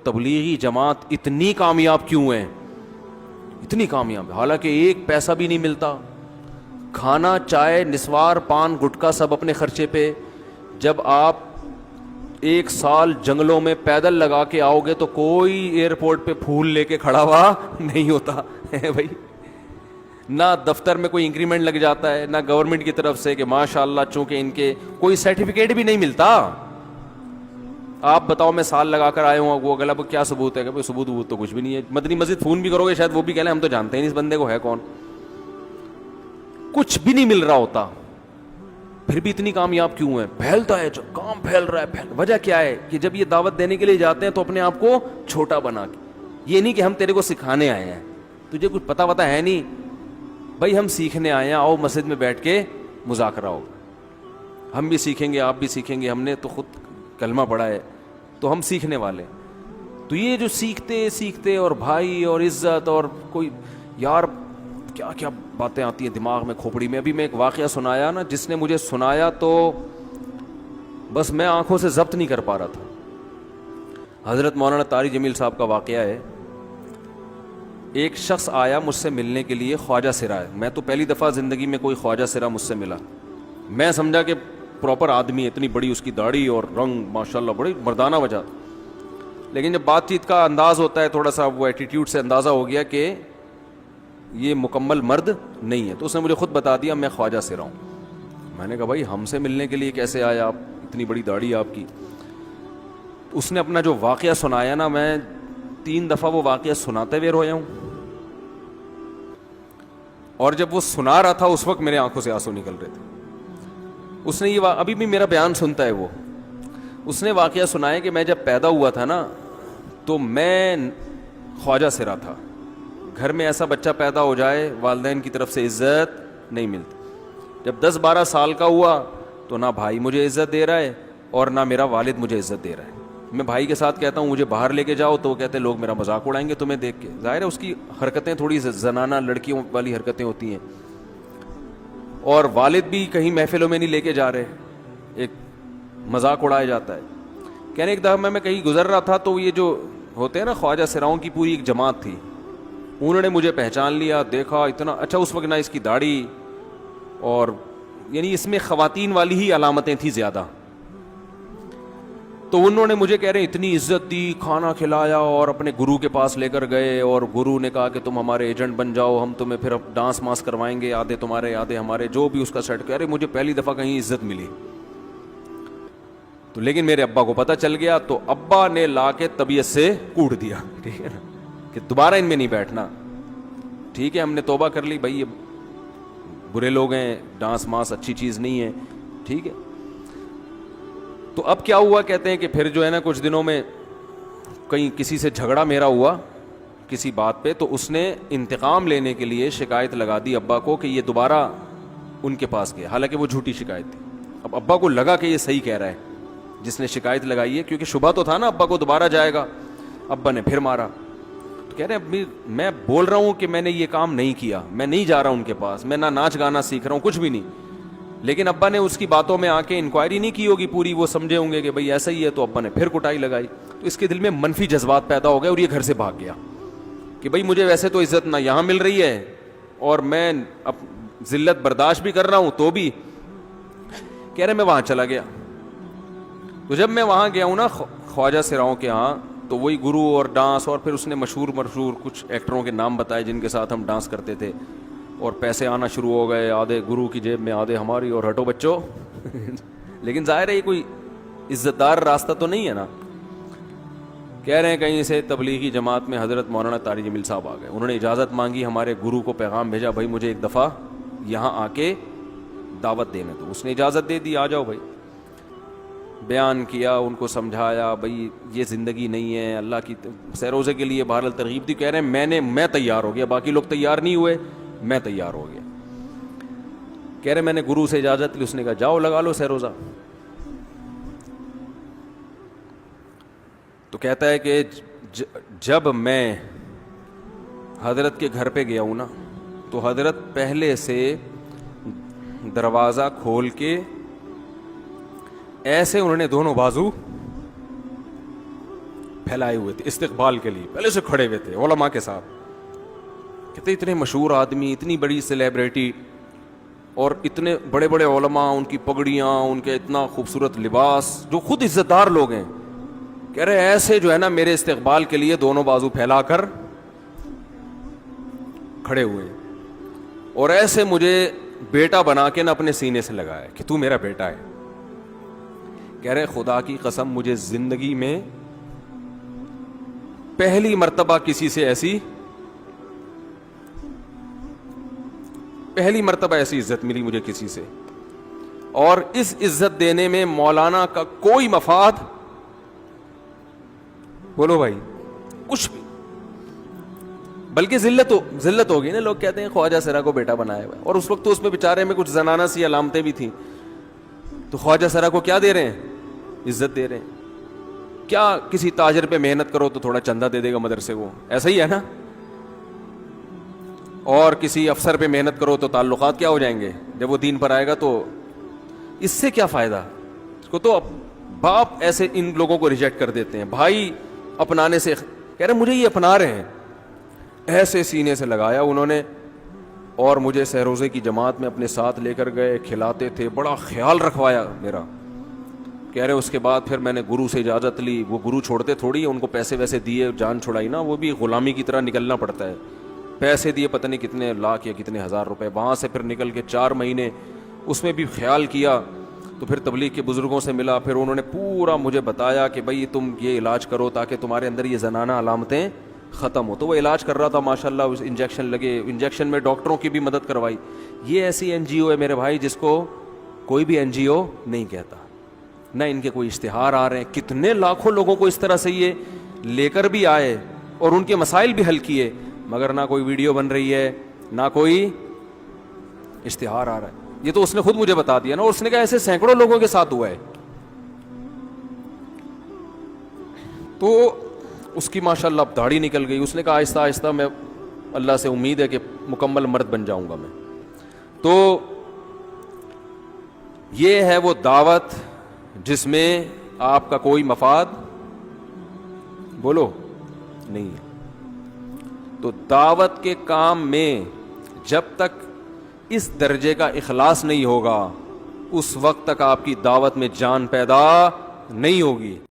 تبلیغی جماعت اتنی کامیاب کیوں ہے؟ اتنی کامیاب، حالانکہ ایک پیسہ بھی نہیں ملتا، کھانا چائے نسوار پان گٹکا سب اپنے خرچے پہ. جب آپ ایک سال جنگلوں میں پیدل لگا کے آؤ گے تو کوئی ایئرپورٹ پہ پھول لے کے کھڑا ہوا نہیں ہوتا ہے بھائی. نہ دفتر میں کوئی انکریمنٹ لگ جاتا ہے، نہ گورنمنٹ کی طرف سے کہ ماشاء اللہ چونکہ ان کے کوئی سرٹیفکیٹ بھی نہیں ملتا. آپ بتاؤ میں سال لگا کر آئے ہوں، وہ اگلا کیا ثبوت ہے؟ کہ ثبوت تو کچھ بھی نہیں ہے. مدنی مسجد فون بھی کرو گے شاید وہ بھی کہہ لیں ہم تو جانتے ہی نہیں اس بندے کو ہے کون. کچھ بھی نہیں مل رہا ہوتا، پھر بھی اتنی کامیاب کیوں ہے؟ پھیلتا ہے، جو کام پھیل رہا ہے. وجہ کیا ہے؟ کہ جب یہ دعوت دینے کے لیے جاتے ہیں تو اپنے آپ کو چھوٹا بنا کے، یہ نہیں کہ ہم تیرے کو سکھانے آئے ہیں، تجھے کچھ پتا وتا ہے نہیں بھائی، ہم سیکھنے آئے ہیں، آؤ مسجد میں بیٹھ کے مذاکرہ ہو، ہم بھی سیکھیں گے آپ بھی سیکھیں گے، ہم نے تو خود کلمہ پڑھا ہے تو ہم سیکھنے والے. تو یہ جو سیکھتے اور بھائی اور عزت اور کوئی یار کیا کیا باتیں آتی ہیں دماغ میں کھوپڑی میں. ابھی میں ایک واقعہ سنایا نا، جس نے مجھے سنایا تو بس میں آنکھوں سے ضبط نہیں کر پا رہا تھا. حضرت مولانا طاری جمیل صاحب کا واقعہ ہے. ایک شخص آیا مجھ سے ملنے کے لیے، خواجہ سرا ہے. میں تو پہلی دفعہ زندگی میں کوئی خواجہ سرا مجھ سے ملا. میں سمجھا کہ پراپر آدمی، اتنی بڑی اس کی داڑھی اور رنگ ماشاءاللہ بڑی مردانہ وجہ. لیکن جب بات چیت کا انداز ہوتا ہے تھوڑا سا، وہ ایٹیٹیوڈ سے اندازہ ہو گیا کہ یہ مکمل مرد نہیں ہے. تو اس نے مجھے خود بتا دیا میں خواجہ سرا ہوں. میں نے کہا بھائی ہم سے ملنے کے لیے کیسے آیا آپ، اتنی بڑی داڑھی آپ کی. اس نے اپنا جو واقعہ سنایا نا، میں 3 دفعہ وہ واقعہ سناتے ہوئے رویا ہوں. اور جب وہ سنا رہا تھا اس وقت میرے آنکھوں سے آنسو نکل رہے تھے. اس نے یہ ابھی بھی میرا بیان سنتا ہے. اس نے واقعہ سنایا کہ میں جب پیدا ہوا تھا نا تو میں خواجہ سرا تھا. گھر میں ایسا بچہ پیدا ہو جائے والدین کی طرف سے عزت نہیں ملتی. جب 10-12 سال کا ہوا تو نہ بھائی مجھے عزت دے رہا ہے اور نہ میرا والد مجھے عزت دے رہا ہے. میں بھائی کے ساتھ کہتا ہوں مجھے باہر لے کے جاؤ تو وہ کہتے ہیں لوگ میرا مذاق اڑائیں گے تمہیں دیکھ کے. ظاہر ہے اس کی حرکتیں تھوڑی زنانہ لڑکیوں والی حرکتیں ہوتی ہیں. اور والد بھی کہیں محفلوں میں نہیں لے کے جا رہے، ایک مذاق اڑایا جاتا ہے. کہنے ایک دفعہ میں کہیں گزر رہا تھا تو یہ جو ہوتے ہیں نا خواجہ سراؤں کی پوری ایک جماعت تھی، انہوں نے مجھے پہچان لیا، دیکھا اتنا اچھا. اس وقت نہ اس کی داڑھی اور یعنی اس میں خواتین والی ہی علامتیں تھیں زیادہ. تو انہوں نے مجھے کہہ رہے اتنی عزت دی، کھانا کھلایا اور اپنے گرو کے پاس لے کر گئے. اور گرو نے کہا کہ تم ہمارے ایجنٹ بن جاؤ، ہم تمہیں پھر ڈانس ماس کروائیں گے، آدھے تمہارے آدھے ہمارے، جو بھی اس کا سیٹ. کہہ رہے مجھے پہلی دفعہ کہیں عزت ملی. تو لیکن میرے ابا کو پتہ چل گیا تو ابا نے لا کے طبیعت سے کوٹ دیا، ٹھیک ہے نا، کہ دوبارہ ان میں نہیں بیٹھنا. ٹھیک ہے ہم نے توبہ کر لی بھائی، یہ برے لوگ ہیں، ڈانس ماس اچھی چیز نہیں ہے، ٹھیک ہے. تو اب کیا ہوا، کہتے ہیں کہ پھر جو ہے نا کچھ دنوں میں کہیں کسی سے جھگڑا میرا ہوا کسی بات پہ، تو اس نے انتقام لینے کے لیے شکایت لگا دی ابا کو کہ یہ دوبارہ ان کے پاس گیا. حالانکہ وہ جھوٹی شکایت تھی. اب ابا کو لگا کہ یہ صحیح کہہ رہا ہے جس نے شکایت لگائی ہے، کیونکہ شبہ تو تھا نا ابا کو دوبارہ جائے گا. ابا نے پھر مارا. تو کہہ رہے ہیں میں بول رہا ہوں کہ میں نے یہ کام نہیں کیا، میں نہیں جا رہا ان کے پاس، میں نہ ناچ گانا سیکھ رہا ہوں، کچھ بھی نہیں. لیکن ابا نے اس کی باتوں میں آ کے انکوائری نہیں کی ہوگی پوری، وہ سمجھے ہوں گے کہ بھئی ایسا ہی ہے. تو ابا نے پھر کٹائی لگائی. تو اس کے دل میں منفی جذبات پیدا ہو گئے اور یہ گھر سے بھاگ گیا کہ بھئی مجھے ویسے تو عزت نہ یہاں مل رہی ہے اور میں اب ذلت برداشت بھی کر رہا ہوں تو بھی. کہہ رہے میں وہاں چلا گیا. تو جب میں وہاں گیا ہوں نا خواجہ سراؤں کے ہاں، تو وہی گرو اور ڈانس، اور پھر اس نے مشہور کچھ ایکٹروں کے نام بتائے جن کے ساتھ ہم ڈانس کرتے تھے. اور پیسے آنا شروع ہو گئے، آدھے گرو کی جیب میں آدھے ہماری، اور ہٹو بچوں. لیکن ظاہر ہے یہ کوئی عزت دار راستہ تو نہیں ہے نا. کہہ رہے ہیں کہیں سے تبلیغی جماعت میں حضرت مولانا طاری جمیل صاحب آ گئے. انہوں نے اجازت مانگی، ہمارے گرو کو پیغام بھیجا بھائی مجھے ایک دفعہ یہاں آ کے دعوت دینے دو. اس نے اجازت دے دی، آ جاؤ بھائی. بیان کیا، ان کو سمجھایا بھائی یہ زندگی نہیں ہے، اللہ کی سیروزے کے لیے بہرحال ترغیب دی. کہہ رہے ہیں میں تیار ہو گیا، باقی لوگ تیار نہیں ہوئے، میں تیار ہو گیا. کہہ رہے میں نے گرو سے اجازت لی. اس نے کہا جاؤ لگا لو سیروزہ. تو کہتا ہے کہ جب میں حضرت کے گھر پہ گیا ہوں نا تو حضرت پہلے سے دروازہ کھول کے ایسے انہوں نے دونوں بازو پھیلائے ہوئے تھے استقبال کے لیے, پہلے سے کھڑے ہوئے تھے علماء کے ساتھ. کہتے اتنے مشہور آدمی, اتنی بڑی سیلیبریٹی, اور اتنے بڑے بڑے علماء, ان کی پگڑیاں, ان کے اتنا خوبصورت لباس, جو خود عزت دار لوگ ہیں, کہہ رہے ایسے جو ہے نا میرے استقبال کے لیے دونوں بازو پھیلا کر کھڑے ہوئے, اور ایسے مجھے بیٹا بنا کے نا اپنے سینے سے لگایا کہ تو میرا بیٹا ہے. کہہ رہے خدا کی قسم مجھے زندگی میں پہلی مرتبہ کسی سے پہلی مرتبہ ایسی عزت ملی مجھے کسی سے, اور اس عزت دینے میں مولانا کا کوئی مفاد, بولو بھائی, کچھ بھی, بلکہ ذلت ہوگی نا. لوگ کہتے ہیں خواجہ سرا کو بیٹا بنایا ہوا ہے, اور اس وقت تو اس میں بیچارے میں کچھ زنانہ سی علامتیں بھی تھیں, تو خواجہ سرا کو کیا دے رہے ہیں, عزت دے رہے ہیں. کیا کسی تاجر پہ محنت کرو تو تھوڑا چندہ دے دے گا مدرسے کو, ایسا ہی ہے نا, اور کسی افسر پہ محنت کرو تو تعلقات کیا ہو جائیں گے, جب وہ دین پر آئے گا تو اس سے کیا فائدہ. اس کو تو باپ ایسے ان لوگوں کو ریجیکٹ کر دیتے ہیں, بھائی اپنانے سے, کہہ رہے مجھے یہ اپنا رہے ہیں, ایسے سینے سے لگایا انہوں نے, اور مجھے سہروزے کی جماعت میں اپنے ساتھ لے کر گئے, کھلاتے تھے, بڑا خیال رکھوایا میرا. کہہ رہے اس کے بعد پھر میں نے گرو سے اجازت لی, وہ گرو چھوڑتے تھوڑی, ان کو پیسے ویسے دیے, جان چھڑائی نا, وہ بھی غلامی کی طرح نکلنا پڑتا ہے, پیسے دیے پتہ نہیں کتنے لاکھ یا کتنے ہزار روپے, وہاں سے پھر نکل کے 4 مہینے اس میں بھی خیال کیا. تو پھر تبلیغ کے بزرگوں سے ملا, پھر انہوں نے پورا مجھے بتایا کہ بھائی تم یہ علاج کرو تاکہ تمہارے اندر یہ زنانہ علامتیں ختم ہو. تو وہ علاج کر رہا تھا ماشاءاللہ, اس انجیکشن لگے, انجیکشن میں ڈاکٹروں کی بھی مدد کروائی. یہ ایسی این جی او ہے میرے بھائی جس کو کوئی بھی این جی او نہیں کہتا, نہ ان کے کوئی اشتہار آ رہے ہیں. کتنے لاکھوں لوگوں کو اس طرح سے یہ لے کر بھی آئے اور ان کے مسائل بھی حل کیے, مگر نہ کوئی ویڈیو بن رہی ہے, نہ کوئی اشتہار آ رہا ہے. یہ تو اس نے خود مجھے بتا دیا نا, اور اس نے کہا ایسے سینکڑوں لوگوں کے ساتھ ہوا ہے. تو اس کی ماشاءاللہ اب داڑھی نکل گئی. اس نے کہا آہستہ آہستہ میں اللہ سے امید ہے کہ مکمل مرد بن جاؤں گا میں. تو یہ ہے وہ دعوت جس میں آپ کا کوئی مفاد, بولو, نہیں ہے. تو دعوت کے کام میں جب تک اس درجے کا اخلاص نہیں ہوگا, اس وقت تک آپ کی دعوت میں جان پیدا نہیں ہوگی.